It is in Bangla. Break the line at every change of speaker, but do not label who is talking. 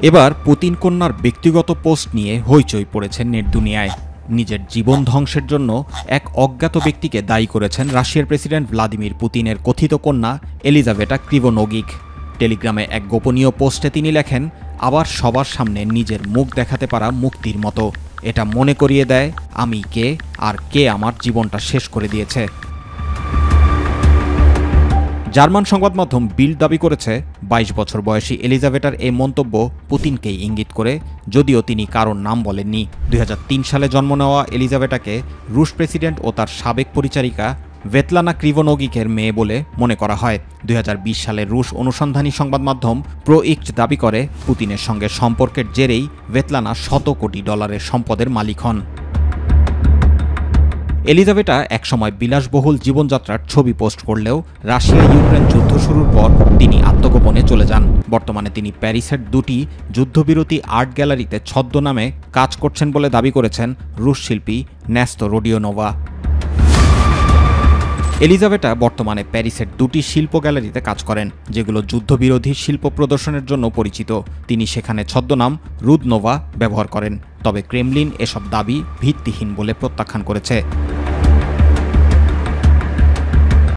এবার পুতিন কন্যার ব্যক্তিগত পোস্ট নিয়ে হইচই পড়েছে নেট দুনিয়ায়। নিজের জীবন ধ্বংসের জন্য এক অজ্ঞাত ব্যক্তিকে দায়ী করেছেন রাশিয়ার প্রেসিডেন্ট ভ্লাদিমির পুতিনের কথিত কন্যা এলিজাভেটা ক্রিভোনোগিক। টেলিগ্রামে এক গোপনীয় পোস্টে তিনি লেখেন, আবার সবার সামনে নিজের মুখ দেখাতে পারা মুক্তির মতো। এটা মনে করিয়ে দেয় আমি কে আর কে আমার জীবনটা শেষ করে দিয়েছে। জার্মান সংবাদ মাধ্যম বিল্ড দাবি করেছে ২২ বছর বয়সী এলিজাভেটার এই মন্তব্য পুতিনকেই ইঙ্গিত করে, যদিও তিনি কারোর নাম বলেননি। ২০০৩ সালে জন্ম নেওয়া এলিজাভেটাকে রুশ প্রেসিডেন্ট ও তার সাবেক পরিচারিকা ভেতলানা ক্রিভোনোগিকের মেয়ে বলে মনে করা হয়। ২০২০ সালে রুশ অনুসন্ধানী সংবাদ মাধ্যম প্রো-ইক্ট দাবি করে পুতিনের সঙ্গে সম্পর্কের জেরেই ভেতলানা $১০০ কোটি সম্পদের মালিক হন। এলিজাভেটা একসময় বিলাসবহুল জীবনযাত্রার ছবি পোস্ট করলেও রাশিয়া ইউক্রেন যুদ্ধ শুরুর পর তিনি আত্মগোপনে চলে যান। বর্তমানে তিনি প্যারিসের দুটি যুদ্ধবিরতি আর্ট গ্যালারিতে ছদ্মনামে কাজ করছেন বলে দাবি করেছেন রুশ শিল্পী ন্যাস্তো রোডিওনোভা। এলিজাভেটা বর্তমানে প্যারিসের দুটি শিল্প গ্যালারিতে কাজ করেন, যেগুলো যুদ্ধবিরোধী শিল্প প্রদর্শনের জন্য পরিচিত। তিনি সেখানে ছদ্মনাম রুদনোভা ব্যবহার করেন, তবে ক্রেমলিন এসব দাবি ভিত্তিহীন বলে প্রত্যাখ্যান করেছে।